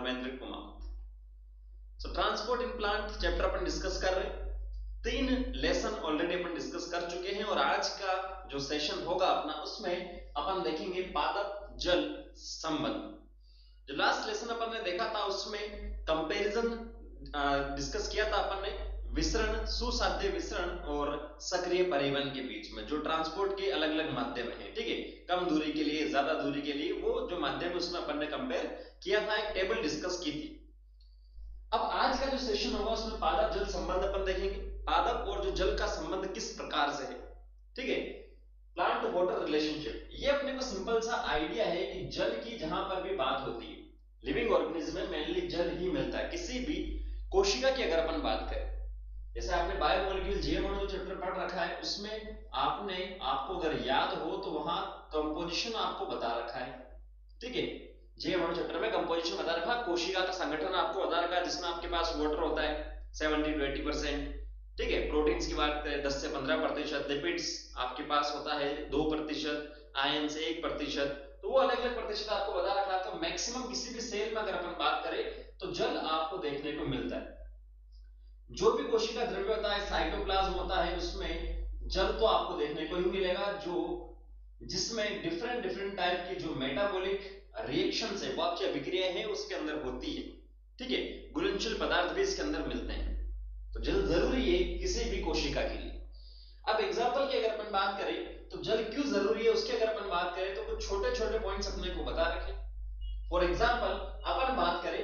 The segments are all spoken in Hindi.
Dharmendra Kumar. So transport in plant chapter upon discuss कर रहे हैं। 3 लेसन ऑलरेडी अपन डिस्कस कर चुके हैं और आज का जो सेशन होगा अपना उसमें अपन देखेंगे पादप जल संबंध। जो लास्ट लेसन अपन ने देखा था उसमें कंपैरिजन डिस्कस किया था अपन ने विसरण, सुसाध्य विसरण और सक्रिय परिवहन के बीच में जो ट्रांसपोर्ट के अलग अलग माध्यम हैं, ठीक है, कम दूरी के लिए, ज्यादा दूरी के लिए, वो जो माध्यम है उसमें अपन ने कंपेयर किया था, एक टेबल डिस्कस की थी। अब आज का जो सेशन होगा उसमें पादप जल संबंध अपन देखेंगे, पादप और जो जल का संबंध किस प्रकार से है, ठीक है, प्लांट वाटर रिलेशनशिप। ये अपने को सिंपल सा आइडिया है कि जल की जहां पर भी बात होती है, लिविंग ऑर्गेनिज्म में मेनली जल ही मिलता है। किसी भी कोशिका की अगर अपन बात करें, जैसे आपने बायोमोलिक्यूल जीएमओ चैप्टर पढ़ रखा है, उसमें आपको अगर याद हो तो वहां कंपोजिशन आपको बता रखा है, ठीक है, जीएमओ चैप्टर में कंपोजिशन बता रखा, कोशिका का संगठन आपको बता रखा है, जिसमें आपके पास वाटर होता है 70 to 80%, ठीक है, प्रोटीन्स की बात करें 10 से 15%, लिपिड्स आपके पास होता है 2%, आयन से 1%, तो वो अलग अलग प्रतिशत आपको बता रखा है। तो मैक्सिमम किसी भी सेल में अगर अपन बात करें तो जल आपको देखने को मिलता है। जो भी कोशिका द्रव्य होता है, साइटोप्लाज्म होता है, उसमें जल तो आपको देखने को ही मिलेगा, जिसमें डिफरेंट डिफरेंट टाइप की जो मेटाबॉलिक रिएक्शंस है, वो आपकी अभिक्रिया है उसके अंदर होती है, ठीक है, घुलनशील पदार्थ भी इसके अंदर मिलते हैं। तो जल जरूरी है किसी भी कोशिका के लिए। अब एग्जांपल की अगर अपन बात करें तो जल क्यों जरूरी है उसकी अगर अपन बात करें तो कुछ छोटे छोटे पॉइंट्स अपने को बता रखें। फॉर एग्जांपल अपन बात करें,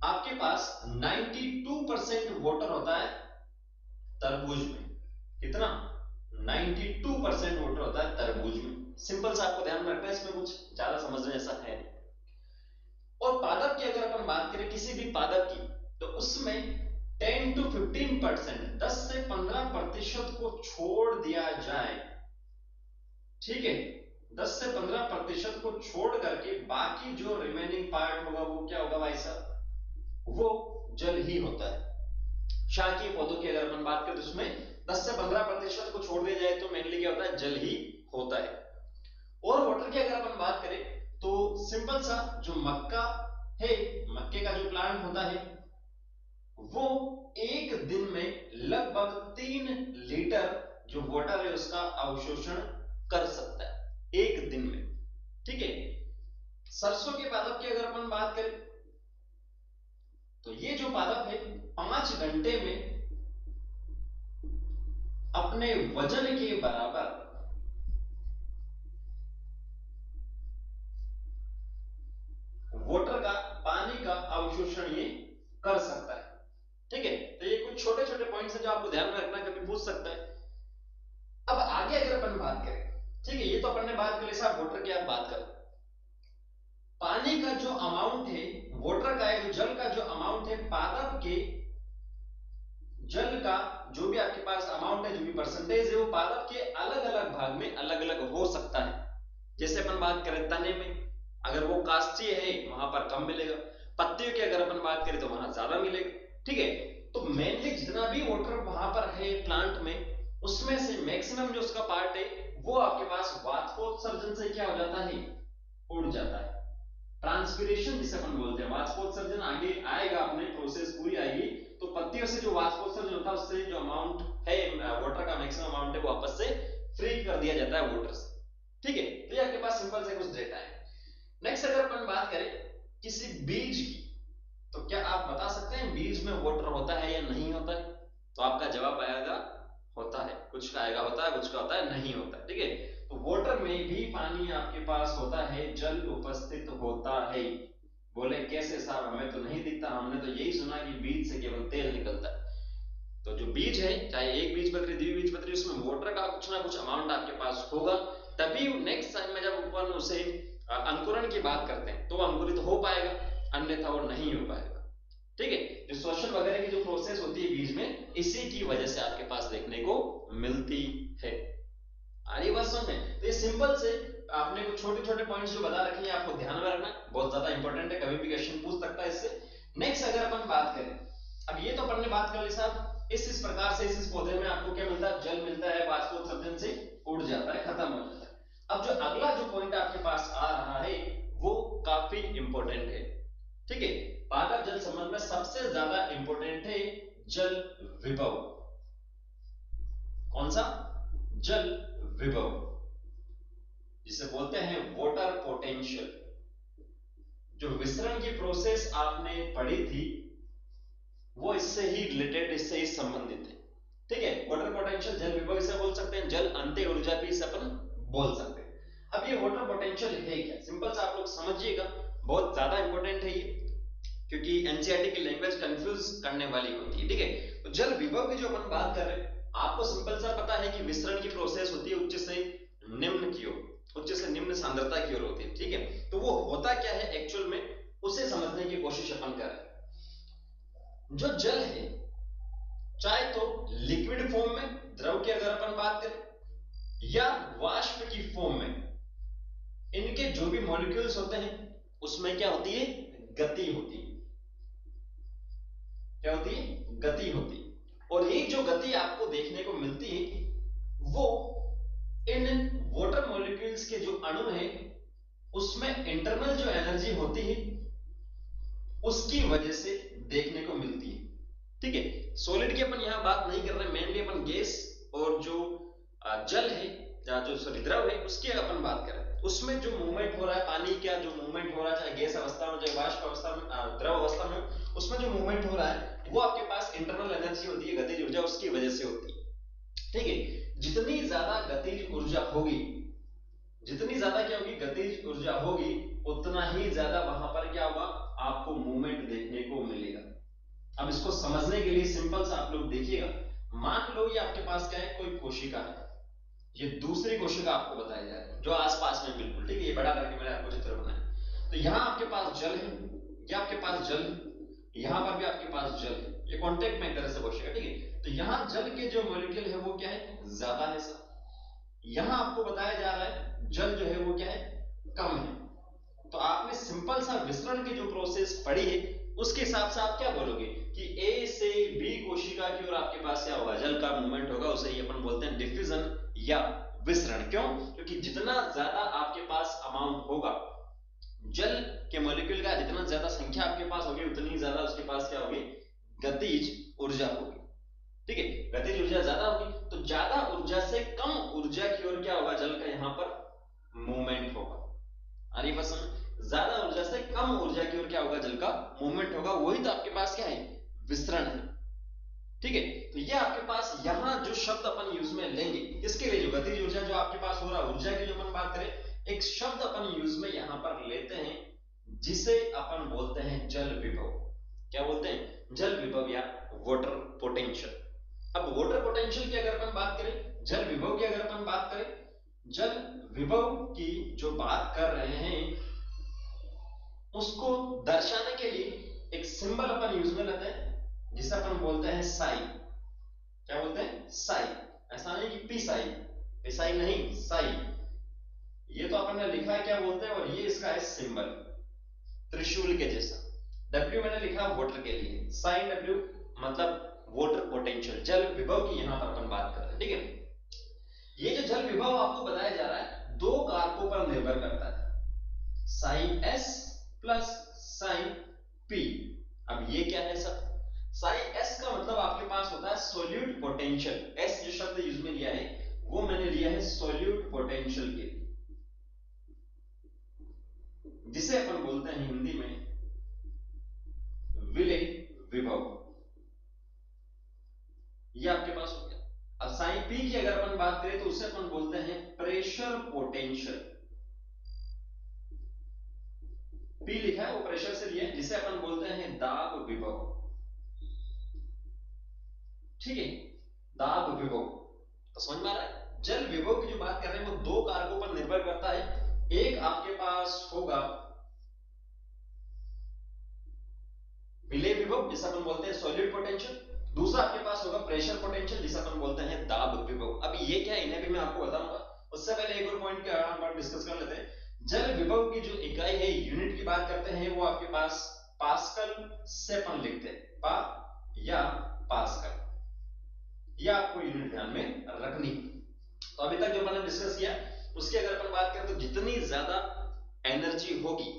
आपके पास 92% वाटर होता है तरबूज में। कितना? 92% वाटर होता है तरबूज में। सिंपल सा आपको ध्यान रखना है, इसमें कुछ ज्यादा समझने जैसा है। और पादप की अगर अपन बात करें किसी भी पादप की, तो उसमें 10 to 15%, 10 से 15% को छोड़ दिया जाए, ठीक है, 10 से 15% को छोड़ करके बाकी जो रिमेनिंग पार्ट होगा वो क्या होगा भाई साहब? वो जल ही होता है। शाकीय पौधों की अगर अपन बात करें तो उसमें 10 से 15% को छोड़ दिया जाए तो मेनली क्या होता है? जल ही होता है। और वाटर की अगर अपन बात करें तो सिंपल सा जो मक्का है, मक्के का जो प्लांट होता है वो एक दिन में लगभग 3 लीटर जो वाटर है उसका अवशोषण कर सकता है एक दिन में, ठीक है। सरसों के पादप की अगर अपन बात करें तो ये जो पादप है 5 घंटे में अपने वजन के बराबर वाटर का, पानी का अवशोषण ये कर सकता है, ठीक है। तो ये कुछ छोटे छोटे पॉइंट्स हैं जो आपको ध्यान में रखना, कभी पूछ सकता है। अब आगे अगर अपन बात करें, ठीक है, ये तो अपन ने बात कर ली साहब वाटर की। आप बात करें पानी का जो अमाउंट है, वाटर का है, जल का जो अमाउंट है, पादप के जल का जो भी आपके पास अमाउंट है, जो भी परसेंटेज है, वो पादप के अलग अलग भाग में अलग अलग हो सकता है। जैसे अपन बात करें तने में, अगर वो काष्ठीय है वहां पर कम मिलेगा, पत्तियों की अगर अपन बात करें तो वहां ज्यादा मिलेगा, ठीक है। तो मेनली जितना भी वाटर वहां पर है प्लांट में, उसमें से मैक्सिमम जो उसका पार्ट है वो आपके पास वाष्पोत्सर्जन से क्या हो जाता है? उड़ जाता है। ट्रांसपिरेशन जिसे अपन बोलते हैं, वाष्पोत्सर्जन आगे आएगा, अपने प्रोसेस पूरी आएगी तो पत्तियों से जो वाष्पोत्सर्जन होता है उससे जो अमाउंट है वाटर का मैक्सिमम अमाउंट है वो वापस से फ्री कर दिया जाता है वाटर से, ठीक है। तो ये आपके पास सिंपल से कुछ डेटा है। नेक्स्ट अगर अपन बात करें किसी बीज की, तो क्या आप बता सकते हैं बीज में वाटर होता है या नहीं होता है? तो आपका जवाब आएगा होता है। कुछ का आएगा होता है, कुछ का होता है नहीं होता है, ठीक है। तो वाटर में भी पानी आपके पास होता है, जल उपस्थित होता है। बोले कैसे साहब, हमें तो नहीं दिखता, हमने तो यही सुना कि बीज से केवल तेल निकलता है। तो जो बीज है, चाहे एक बीज पत्री, द्विबीजपत्री, उसमें वाटर का कुछ ना कुछ अमाउंट आपके पास होगा, तभी नेक्स्ट टाइम में जब अपन उसे अंकुरण की बात करते हैं तो अंकुरित हो पाएगा, अन्यथा वो नहीं हो पाएगा, ठीक है। जो श्वसन वगैरह की जो प्रोसेस होती है बीज में, इसी की वजह से आपके पास देखने को मिलती है। आ रही बात समझ में? तो ये सिंपल से आपने कुछ छोटे छोटे पॉइंट्स जो बता रखे हैं आपको ध्यान में रखना, बहुत ज्यादा इंपॉर्टेंट है, कभी भी क्वेश्चन पूछ सकता है इससे। नेक्स्ट अगर अपन बात करें, अब ये तो अपन ने बात कर ली साहब, इस प्रकार से इस पौधे में आपको क्या मिलता है? जल मिलता है, वाष्पोत्सर्जन से उड़ जाता है, खत्म हो जाता है। अब जो अगला जो पॉइंट आपके पास आ रहा है वो काफी इंपॉर्टेंट है, ठीक है। सबसे ज्यादा इंपॉर्टेंट है जल विभव। कौन सा? जल विभव, जिसे बोलते हैं वाटर पोटेंशियल। जो विसरण की प्रोसेस आपने पढ़ी थी वो इससे ही रिलेटेड, इससे ही संबंधित है। ठीक है, वाटर पोटेंशियल जल विभव इसे बोल सकते हैं, जल अंत्य ऊर्जा भी इसे अपन बोल सकते हैं। अब ये वाटर पोटेंशियल है क्या, सिंपल सा आप लोग समझिएगा, बहुत ज्यादा इंपॉर्टेंट है ये, क्योंकि एनसीईआरटी की लैंग्वेज कंफ्यूज करने वाली होती है। ठीक है, तो जल विभव की जो अपन बात कर रहे हैं, आपको सिंपल सा पता है कि विसरण की प्रोसेस होती है उच्च से निम्न की ओर, उच्च से निम्न सांद्रता की ओर होती है। ठीक है, तो वो होता क्या है एक्चुअल में, उसे समझने की कोशिश अपन कर रहे हैं। जो जल है, चाहे तो लिक्विड फॉर्म में, द्रव की अगर अपन बात करें, या वाष्प की फॉर्म में, इनके जो भी मॉलिक्यूल्स होते हैं उसमें क्या होती है, गति होती है। क्या होती है? गति होती है। और ये जो गति आपको देखने को मिलती है वो इन वाटर मॉलिक्यूल्स के जो अणु हैं उसमें इंटरनल जो एनर्जी होती है उसकी वजह से देखने को मिलती है। ठीक है, सॉलिड की अपन यहां बात नहीं कर रहे, मेनली अपन गैस और जो जल है या जो सॉरी द्रव है उसकी अपन बात कर रहे हैं। उसमें जो मूवमेंट हो रहा है, पानी का जो मूवमेंट हो रहा है, चाहे गैस अवस्था में, चाहे वाष्प अवस्था में, द्रव अवस्था में, उसमें जो मूवमेंट हो रहा है वो आपके पास इंटरनल एनर्जी होती है, गतिज ऊर्जा, उसकी वजह से होती है। ठीक है, जितनी ज्यादा गतिज ऊर्जा होगी, जितनी ज्यादा क्या होगी, गतिज ऊर्जा होगी, उतना ही ज्यादा वहां पर क्या होगा, आपको मूवमेंट देखने को मिलेगा। अब इसको समझने के लिए सिंपल सा आप लोग देखिएगा, मान लो ये आपके पास क्या है, कोई कोशिका है, ये दूसरी कोशिका आपको बताई जा रही है जो आसपास में बिल्कुल, ठीक है, ये बड़ा करके मैंने आपको चित्र बनाया। तो यहां आपके पास जल है, ये आपके पास जल है, यहां पर भी आपके पास जल है, ये कांटेक्ट में एक तरह से कोशिका। ठीक है, तो यहां जल के जो मॉलिक्यूल है वो क्या है, ज्यादा है सर। यहां आपको बताया जा रहा है जल जो है वो क्या है, कम है। तो आपने सिंपल सा विसरण की जो प्रोसेस पढ़ी है उसके हिसाब से आप क्या बोलोगे कि ए से बी कोशिका की ओर आपके पास क्या होगा, जल का मूवमेंट होगा, उसे ही अपन बोलते हैं डिफ्यूजन या विसरण। क्यों? क्योंकि जितना ज्यादा आपके पास अमाउंट होगा जल के मॉलिक्यूल का, जितना ज्यादा संख्या आपके पास होगी उतनी ज्यादा उसके पास क्या होगी, गतिज ऊर्जा होगी। ठीक है, गतिज ऊर्जा ज्यादा होगी, तो ज्यादा ऊर्जा से कम ऊर्जा की ओर क्या होगा, जल का यहां पर मूवमेंट होगा। आरी पसंद, ज्यादा ऊर्जा से कम ऊर्जा की ओर क्या होगा, जल का मूवमेंट होगा, वही तो आपके पास क्या है, विसरण है। ठीक है, तो ये आपके पास यहां जो शब्द अपन यूज में लेंगे, इसके लिए जो गतिज ऊर्जा जो आपके पास हो रहा है, ऊर्जा की जो अपन बात करें, एक शब्द अपन यूज में यहां पर लेते हैं जिसे अपन बोलते हैं जल विभव। क्या बोलते हैं? जल विभव या वाटर पोटेंशियल। अब वाटर पोटेंशियल की अगर अपन बात करें, जल विभव की अगर अपन बात करें, जल विभव की जो बात कर रहे हैं उसको दर्शाने के लिए एक सिंबल अपन यूज में लेते हैं जिसे अपन बोलते हैं साई। क्या बोलते हैं? साई। ऐसा नहीं कि पी साई, पिसाई नहीं, साई। ये तो अपन ने लिखा है क्या बोलते हैं, और ये इसका है सिंबल, त्रिशूल के जैसा। डब्ल्यू मैंने लिखा वाटर के लिए, साइन डब्ल्यू मतलब वाटर पोटेंशियल, जल विभव की यहां पर अपन बात कर रहे हैं। ठीक है, ये जो जल विभव आपको बताया जा रहा है दो कारकों पर निर्भर करता है, psi S plus psi P. अब ये क्या है सर? साइन एस का मतलब आपके पास होता है सोल्यूट पोटेंशियल। एस जो शब्द यूज में लिया है वो मैंने लिया है सोल्यूट पोटेंशियल के लिए, जिसे अपन बोलते हैं हिंदी में विलय विभव। ये आपके पास हो गया। अब साइन पी की अगर अपन बात करें तो उसे अपन बोलते हैं प्रेशर पोटेंशियल। पी लिखा है वो प्रेशर से लिया है, जिसे अपन बोलते हैं दाब विभव। ठीक है, दाब विभव तो समझ में आ रहा है। जल विभव की जो बात कर रहे हैं वो दो कारकों पर निर्भर करता है। एक आपके पास होगा विलय विभव जिसे अपन बोलते हैं सॉलिड पोटेंशियल, दूसरा आपके पास होगा प्रेशर पोटेंशियल जिसे अपन बोलते हैं दाब विभव। अब ये क्या है इन्हें भी मैं आपको बताऊंगा, उससे पहले एक और पॉइंट के हम डिस्कस कर लेते हैं। जल विभव की जो इकाई है, यूनिट की बात करते हैं, वो आपके पास पास्कल से अपन लिखते हैं, पा या पास्कल। ये आपको यूनिट ध्यान में रखनी। तो अभी तक जो मैंने डिस्कस किया उसकी अगर अपन बात करें तो जितनी ज्यादा एनर्जी होगी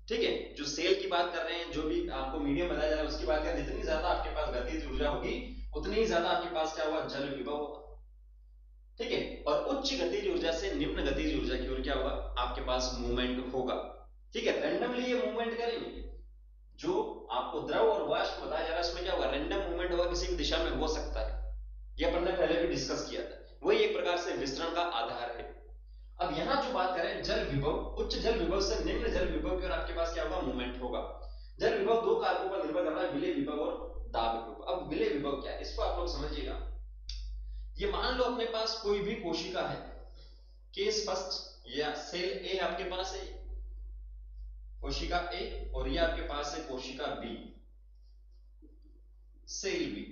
ठीक है, जो सेल की बात कर रहे हैं, जो भी आपको मीडियम बताया जा रहा है उसकी बात करें, जितनी ज्यादा आपके पास गतिज ऊर्जा होगी उतनी ही ज्यादा आपके पास क्या होगा, जल विभव होगा। ठीक है, और उच्च गतिज ऊर्जा से निम्न गतिज ऊर्जा की ओर क्या होगा, आपके पास मूवमेंट होगा। ठीक है, रैंडमली ये मूवमेंट करेंगे, जो आपको द्रव और वाष्प बताया जा रहा है उसमें क्या होगा, रैंडम मूवमेंट होगा, किसी भी दिशा में हो सकता है। ये अपन ने पहले भी डिस्कस किया था, वही एक प्रकार से विस्तरण का आधार है। अब यहां जो बात करें जल विभव, उच्च जल विभव से निम्न जल विभव की ओर आपके पास क्या होगा, मूवमेंट होगा। जल विभव दो कारकों पर निर्भर करता है, विलेय विभव और दाब विभव। अब विलेय विभव क्या है, इसको आप लोग समझिएगा। ये मान लो अपने पास कोई भी कोशिका है, केस फर्स्ट या सेल ए आपके पास है, कोशिका ए, और ये आपके पास है कोशिका बी, सेल बी।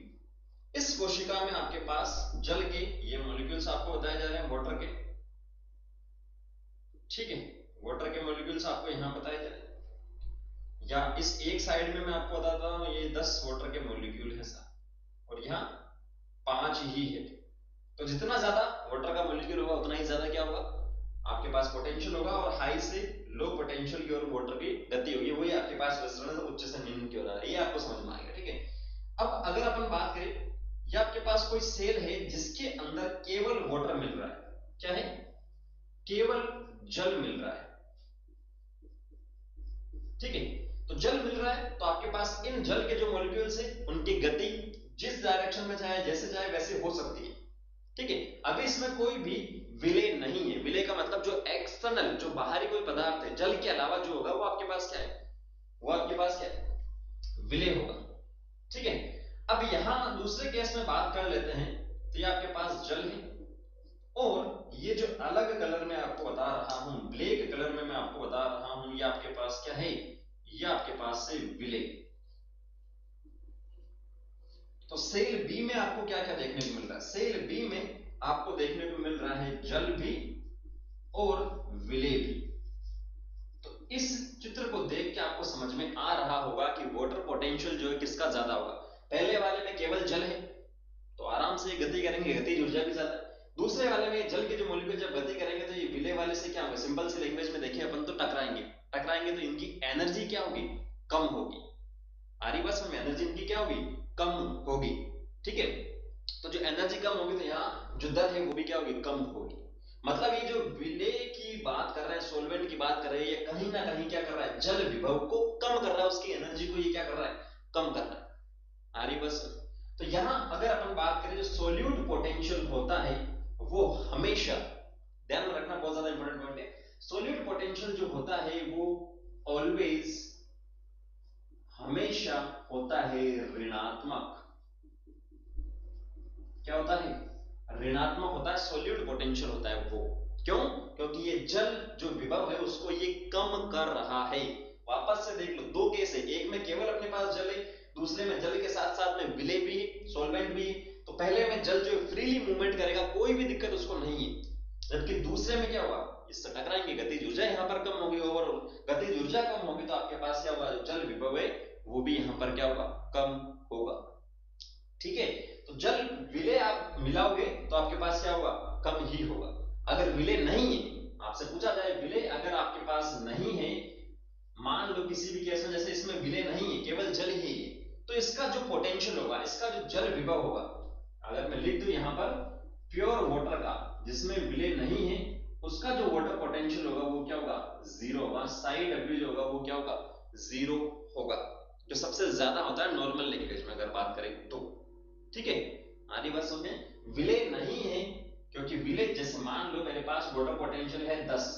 इस कोशिका में आपके पास जल के ये मॉलिक्यूल्स आपको बताए जा रहे हैं, वाटर के। ठीक है, वाटर के मॉलिक्यूल्स आपको यहां बताए जा रहे हैं, या इस एक साइड में मैं आपको बताता हूं ये 10 वाटर के मॉलिक्यूल है सर, और यहां 5 ही है। तो जितना ज्यादा वाटर का मॉलिक्यूल होगा उतना ही ज्यादा क्या होगा, आपके पास पोटेंशियल होगा, और हाई से लो पोटेंशियल की ओर वाटर की गति होगी, वही आपके पास विस्तरण उच्च से निम्न की ओर आ रहा है। ये आपको समझ में आएगा। ठीक है, अब अगर अपन बात करें, या आपके पास कोई सेल है जिसके अंदर केवल वाटर मिल रहा है, क्या है, केवल जल मिल रहा है। ठीक है, तो जल मिल रहा है तो आपके पास इन जल के जो मॉलिक्यूल्स है उनकी गति जिस डायरेक्शन में चाहे जैसे चाहे वैसे हो सकती है। ठीक है, अभी इसमें कोई भी विलेय नहीं है। विलेय का मतलब जो एक्सटर्नल, जो बाहरी कोई पदार्थ है, जल के अलावा जो होगा वो आपके पास क्या है, वो आपके पास क्या है, विलेय होगा। ठीक है, अब यहां दूसरे केस में बात कर लेते हैं, तो ये आपके पास जल है, और ये जो अलग कलर में आपको बता रहा हूं, ब्लैक कलर में मैं आपको बता रहा हूं, ये आपके पास क्या है, ये आपके पास से विलेय। तो सेल बी में आपको क्या क्या देखने को मिल रहा है, सेल बी में आपको देखने को मिल रहा है जल भी और विलेय भी। तो इस चित्र को देख के आपको समझ में आ रहा होगा कि वाटर पोटेंशियल जो है किसका ज्यादा होगा। पहले वाले में केवल जल है तो आराम से गति करेंगे, गतिज ऊर्जा भी ज्यादा है। दूसरे वाले में जल के जो मॉलिक्यूल जब गति करेंगे तो ये विलेय वाले से क्या होगा, सिंपल सी लैंग्वेज में देखें अपन तो टकराएंगे। टकराएंगे तो इनकी एनर्जी क्या होगी, कम होगी। आरी बस में एनर्जी इनकी क्या होगी, कम होगी। ठीक है, तो जो एनर्जी कम होगी तो यहाँ जो दर है वो भी क्या होगी, कम होगी। मतलब ये जो विलेय की बात कर रहे हैं, सोलवेंट की बात कर रहे हैं, ये कहीं ना कहीं क्या कर रहा है, जल विभव को कम कर रहा है, उसकी एनर्जी को ये क्या कर रहा है, कम कर रहा है। आरी बस। तो यहां अगर अपन बात करें, जो सोल्यूट पोटेंशियल होता है वो हमेशा, ध्यान में रखना बहुत ज्यादा इंपॉर्टेंट पॉइंट है, सोल्यूट पोटेंशियल जो होता है वो ऑलवेज, हमेशा होता है ऋणात्मक। क्या होता है, ऋणात्मक होता है, सोल्यूट पोटेंशियल होता है वो। क्यों, क्योंकि ये जल जो विभव है उसको ये कम कर रहा है। वापस से देख लो, दो केस है, एक में केवल अपने पास जल है, दूसरे में जल के साथ साथ में विलेय भी है, सॉल्वेंट भी है। तो पहले में जल जो फ्रीली मूवमेंट करेगा, कोई भी दिक्कत उसको नहीं है, जबकि दूसरे में क्या होगा, इससे टकराएंगे, गतिज ऊर्जा यहां पर कम होगी, ओवरऑल गतिज ऊर्जा कम होगी, तो आपके पास क्या होगा, जो जल विभव है वो भी यहां पर क्या होगा, कम होगा। ठीक है, तो जल विलेय आप मिलाओगे तो आपके पास क्या होगा, कम ही होगा। अगर विलेय नहीं है, आपसे पूछा जाए विलेय अगर आपके पास नहीं है, मान लो किसी भी केस में जैसे इसमें विलेय नहीं है, केवल जल ही है, तो इसका जो पोटेंशियल होगा, इसका जो जल विभव होगा, अगर मैं लिख दूं यहां पर प्योर वाटर का, जिसमें विलेय नहीं है, उसका जो वाटर पोटेंशियल होगा वो क्या होगा, जीरो होगा। साई डब्ल्यू जो होगा वो क्या होगा, जीरो होगा, जो सबसे ज्यादा होता है नॉर्मल लैंग्वेज में अगर बात करें तो। ठीक है, आधी बात समझ में, विलेय नहीं है, क्योंकि विलेय जैसे मान लो मेरे पास वाटर पोटेंशियल है 10,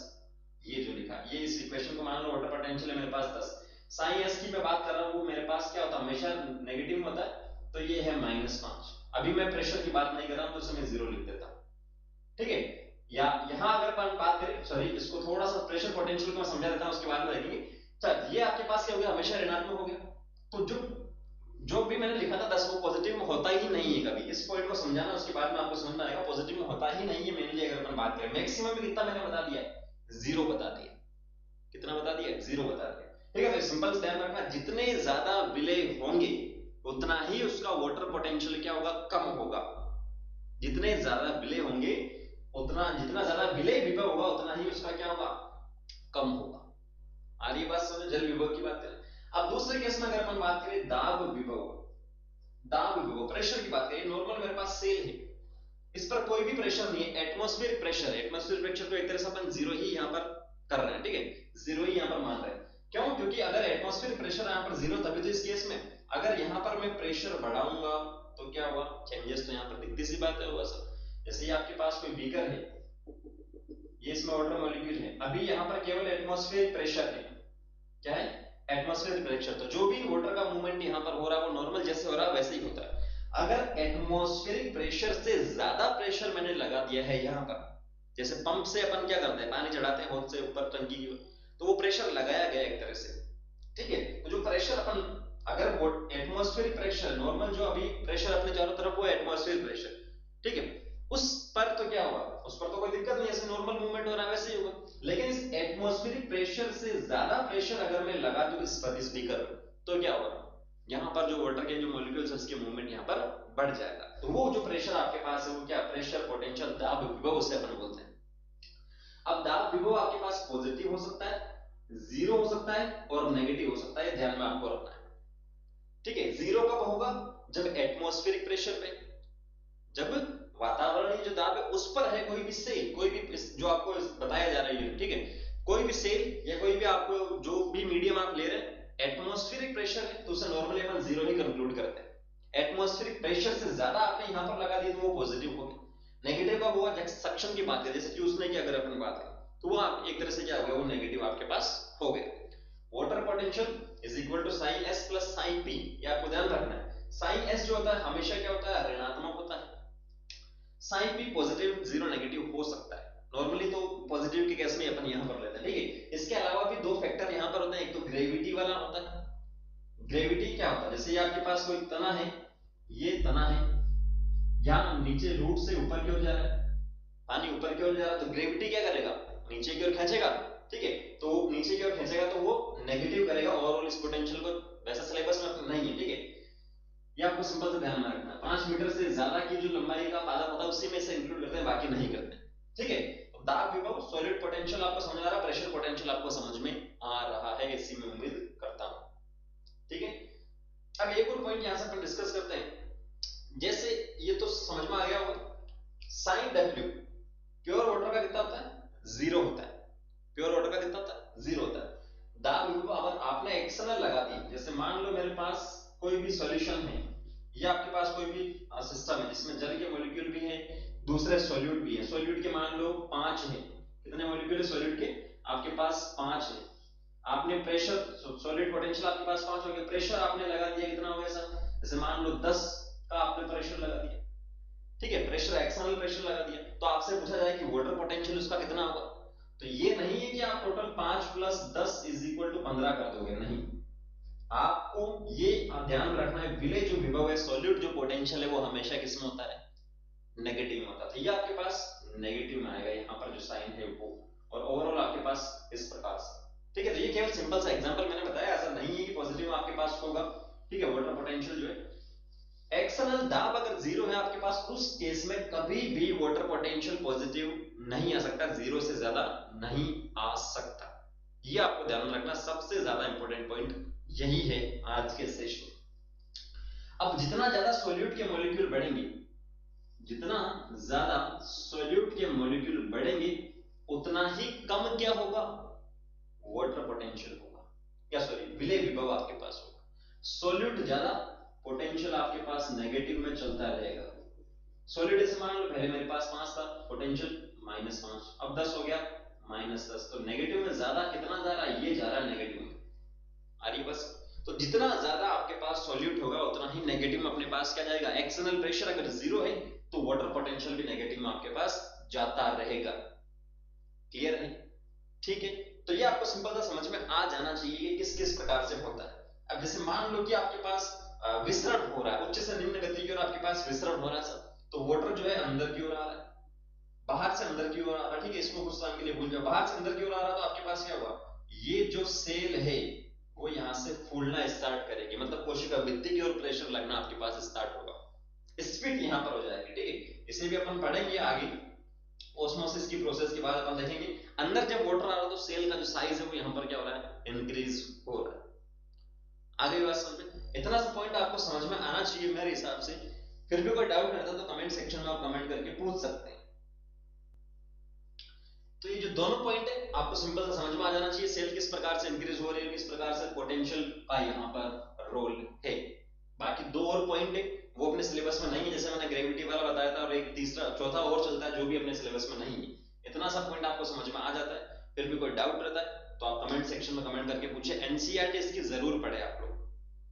ये जो लिखा ये इस इक्वेशन को मान लो वाटर पोटेंशियल है मेरे पास 10, साइन एस की मैं बात कर रहा हूं, वो मेरे पास क्या होता है, हमेशा नेगेटिव होता है, तो ये है -5। अभी मैं प्रेशर की बात नहीं कर रहा हूं तो इसे मैं 0 लिख देता हूं। ठीक है, या यहां अगर अपन बात करें, सॉरी इसको थोड़ा सा प्रेशर पोटेंशियल को मैं समझा देता हूं, उसके बाद में देखेंगे। चल ये आपके पास क्या हो गया, हमेशा ऋणात्मक हो गया। तो जो जो भी मैंने लिखा था 10 वो पॉजिटिव में होता ही नहीं है कभी। इस पॉइंट को समझाना, उसके बाद में आपको समझ में आएगा पॉजिटिव में होता ही नहीं है। मेनली अगर अपन बात करें मैक्सिमम में कितना मैंने बता दिया है, 0 बता दिया। कितना बता दिया, 0 बता दिया। ठीक है, तो सिंपल से ध्यान रखना, जितने ज्यादा विलेय होंगे उतना ही उसका वाटर पोटेंशियल क्या होगा, कम होगा। जितने ज्यादा विलेय होंगे उतना, जितना ज्यादा विलेय विभव होगा उतना ही उसका क्या होगा, कम होगा। आ रही बात समझ, जल विभव की बात करें। अब दूसरे केस में अगर अपन बात करें दाब विभव प्रेशर की बात करें, नॉर्मल मेरे पास सेल है, इस पर कोई भी प्रेशर नहीं है, एटमॉस्फेरिक प्रेशर है। एटमॉस्फेरिक प्रेशर को एक तरह से अपन जीरो ही यहां पर कर रहे हैं, ठीक है, जीरो ही यहां पर मान रहे हैं। क्यों? क्योंकि अगर एटमॉस्फेरिक प्रेशर यहां पर जीरो, तभी तो इस केस में अगर यहां पर मैं प्रेशर बढ़ाऊंगा तो क्या हुआ, चेंजेस तो यहां पर दिखती सी बात है हुआ सब। जैसे ही आपके पास कोई बीकर है, ये इसमें वाटर मॉलिक्यूल है, अभी यहां पर केवल एटमॉस्फेरिक प्रेशर है, क्या है, एटमॉस्फेरिक प्रेशर। तो जो भी वाटर का मूवमेंट यहां पर हो रहा है वो नॉर्मल जैसे हो रहा है वैसे ही होता है। अगर एटमॉस्फेरिक प्रेशर से ज्यादा प्रेशर मैंने लगा दिया है यहां पर, जैसे पंप से अपन क्या करते हैं, पानी चढ़ाते हैं हौद से ऊपर टंकी की ओर, तो वो प्रेशर लगाया गया एक तरह से, ठीक है। तो जो प्रेशर अपन, अगर वो एटमॉस्फेरिक प्रेशर नॉर्मल जो अभी प्रेशर अपने चारों तरफ वो एटमॉस्फेरिक प्रेशर, ठीक है, उस पर तो क्या हुआ, उस पर तो कोई दिक्कत नहीं, ऐसे नॉर्मल मूवमेंट हो रहा है वैसे ही होगा। लेकिन इस एटमॉस्फेरिक प्रेशर से ज्यादा प्रेशर अगर मैं लगा दूं इस पर, इस बीकर पर, तो क्या होगा, यहां पर जो वाटर के जो मॉलिक्यूल्स है उसके मूवमेंट यहां पर बढ़ जाएगा। तो वो जो प्रेशर आपके पास है वो क्या, प्रेशर पोटेंशियल दाब विभव उसे अपन बोलते हैं। अब दाब विभव आपके पास पॉजिटिव हो सकता है, जीरो हो सकता है और नेगेटिव हो सकता है, ध्यान में आपको रखना है, ठीक है। जीरो कब होगा, जब एटमॉस्फेरिक प्रेशर पे, जब वातावरणीय जो दाब है उस पर है कोई भी सेल, कोई भी जो आपको बताया जा रहा है, ठीक है, कोई भी सेल या कोई भी आपको जो भी मीडियम आप ले रहे हैं, एटमॉस्फेरिक प्रेशर है तो उसे नॉर्मली अपन जीरो ही कंक्लूड करते हैं। एटमॉस्फेरिक प्रेशर से ज्यादा आपने यहां पर लगा दिया तो वो पॉजिटिव हो गया। नेगेटिव कब हुआ, जब सक्शन की बात करें, जैसे चूसने की अगर अपन बात करें, तो वो आप एक तरह से क्या हो गया, वो नेगेटिव आपके पास हो गया। Water potential is equal to psi S plus psi P, ये आपको ध्यान रखना है। साइन एस जो होता है हमेशा क्या होता है, ऋणात्मक होता है, psi P positive zero negative हो सकता है, नॉर्मली तो पॉजिटिव के केस में अपन यहां पर लेते हैं, ठीक है। इसके अलावा भी दो फैक्टर यहां पर होते हैं, एक तो ग्रेविटी वाला होता है। ग्रेविटी क्या होता है, जैसे ये आपके पास कोई तना है, ये तना है, यहां नीचे रूट से ऊपर की ओर जा रहा है, पानी ऊपर की ओर जा रहा है, तो ग्रेविटी क्या करेगा, नीचे की ओर खींचेगा, ठीक है। तो नीचे की ओर खींचेगा तो वो नेगेटिव करेगा, ओवरऑल इस पोटेंशियल को, वैसा सिलेबस में नहीं है, ठीक है। ये आपको सिंपल से ध्यान में रखना है, 5 मीटर से ज्यादा की जो लंबाई का पादप होता है उसी में से इंक्लूड करते हैं, बाकी नहीं करते, ठीक है। तो दाब विभव, सॉलिड पोटेंशियल आपको समझ आ रहा है, प्रेशर पोटेंशियल आपको समझ में आ रहा है, इसी में उम्मीद करता हूं, ठीक है। अब एक और पॉइंट यहां से अपन डिस्कस करते हैं, जैसे ये तो समझ में आ गया होगा, साइन डब्ल्यू प्योर वाटर का कितना होता है, जीरो होता है, प्योर वाटर का कितना होता है, जीरो होता है। दाब विभव अगर आपने एक्सटर्नल लगा दी, जैसे मान लो मेरे पास कोई भी सॉल्यूशन है, या आपके पास कोई भी सिस्टम है जिसमें जल के मॉलिक्यूल भी है, दूसरे सॉल्यूट भी है, सॉल्यूट के मान लो 5 है, कितने मॉलिक्यूल है सॉल्यूट के, आपके पास 5 है। आपने प्रेशर, सॉलिड पोटेंशियल आपके पास 5 हो गया, प्रेशर आपने लगा दिया कितना हो गया सर, जैसे मान लो 10 का आपने प्रेशर लगा दिया, ठीक है, प्रेशर एक्सटर्नल प्रेशर लगा दिया, तो आपसे पूछा जाए कि वाटर पोटेंशियल उसका कितना होगा, तो ये नहीं है कि आप total 5 plus 10 is equal to 15 कर दोगे, नहीं, आपको ये ध्यान में रखना है, विलेय जो विभव है, सॉल्यूट जो पोटेंशियल है वो हमेशा किसमें होता है, नेगेटिव में होता है। तो ये आपके पास नेगेटिव में आएगा, यहाँ पर जो साइन है वो, और ओवरऑल आपके पास इस प्रकार से, ठीक है। तो ये केवल सिंपल सा एग्जांपल मैंने बताया, ऐसा नहीं है कि पॉजिटिव आपके पास होगा, ठीक है। वाटर पोटेंशियल जो है, एक्सटर्नल दाब अगर जीरो है आपके पास, उस केस में कभी भी वाटर पोटेंशियल पॉजिटिव नहीं आ सकता, जीरो से ज्यादा नहीं आ सकता, ये आपको ध्यान में रखना, सबसे ज्यादा इंपॉर्टेंट पॉइंट यही है आज के सेशन में। अब जितना ज्यादा सॉल्यूट के मॉलिक्यूल बढ़ेंगे, जितना ज्यादा सॉल्यूट के मॉलिक्यूल बढ़ेंगे, उतना ही कम क्या होगा, वाटर पोटेंशियल होगा, या सॉरी विलेय विभव आपके पास होगा। सॉल्यूट ज्यादा, पोटेंशियल आपके पास नेगेटिव में चलता रहेगा। सॉलिड से मान लो पहले मेरे पास 5 था, पोटेंशियल -5, अब 10 हो गया, -10, तो नेगेटिव में ज्यादा कितना जा रहा है, ये जा रहा है नेगेटिव में, आ रही बस। तो जितना ज्यादा आपके पास सॉल्यूट होगा उतना ही नेगेटिव में अपने पास क्या जाएगा, एक्सटर्नल प्रेशर अगर जीरो है तो वाटर पोटेंशियल भी नेगेटिव में आपके पास जाता रहेगा, क्लियर है, ठीक है। तो ये आपको सिंपल सा समझ में आ जाना चाहिए कि किस किस प्रकार से होता है। अब जैसे मान लो कि आपके पास विसरण हो रहा है, उच्च से निम्न गति की ओर आपके पास विसरण हो रहा है सर, तो वाटर जो है अंदर की ओर आ रहा है, बाहर से अंदर की ओर आ रहा है, ठीक है, इसको कुछ टाइम के लिए भूल जाओ, बाहर से अंदर की ओर आ रहा है, तो आपके पास क्या हुआ, ये जो सेल है वो यहां से फूलना स्टार्ट करेगी, मतलब कोशिका भित्ति की ओर प्रेशर लगना आपके पास स्टार्ट होगा, स्पीड यहां पर हो जाएगी, ठीक है। इसे भी अपन पढ़ेंगे आगे, ऑस्मोसिस की प्रोसेस के बाद अपन देखेंगे अंदर जब वाटर आ रहा है तो सेल का जो साइज है वो यहाँ पर क्या हो रहा है, इंक्रीज हो रहा है। आगे बात समझ में, इतना सा पॉइंट आपको समझ में आना चाहिए मेरे हिसाब से। फिर भी कोई डाउट रहता है तो कमेंट सेक्शन में आप कमेंट करके पूछ सकते हैं। तो ये जो दोनों पॉइंट है आपको सिंपल सा समझ में आ जाना चाहिए, सेल किस प्रकार से इंक्रीज हो रही है, किस प्रकार से पोटेंशियल का यहाँ पर रोल है। बाकी दो और पॉइंट है वो अपने सिलेबस में नहीं है, जैसे मैंने ग्रेविटी वाला बताया था, और एक तीसरा चौथा और चलता है जो भी अपने सिलेबस में नहीं है। इतना सा पॉइंट आपको समझ में आ जाता है। फिर भी कोई डाउट रहता है तो आप कमेंट सेक्शन में कमेंट करके पूछे। एनसीईआरटी इसकी जरूर पढ़े आप लोग,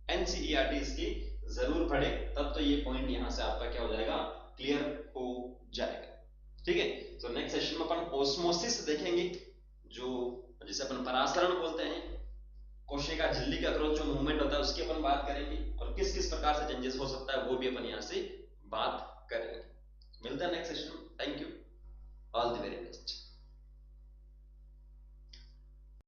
एनसीईआरटी इसकी जरूर पढ़े, तब तो ये पॉइंट यहां से आपका क्या हो जाएगा, क्लियर हो जाएगा। ठीक है, तो नेक्स्ट सेशन में अपन ऑस्मोसिस देखेंगे, जो जिसे अपन परासरण बोलते हैं, कोशिका झिल्ली का ग्रोथ जो मूवमेंट होता है उसकी अपन बात करेंगे, और किस किस प्रकार से चेंजेस हो सकता है वो भी अपन यहां से बात करेंगे। मिलता है नेक्स्ट सेशन में। Thank you, all the very best.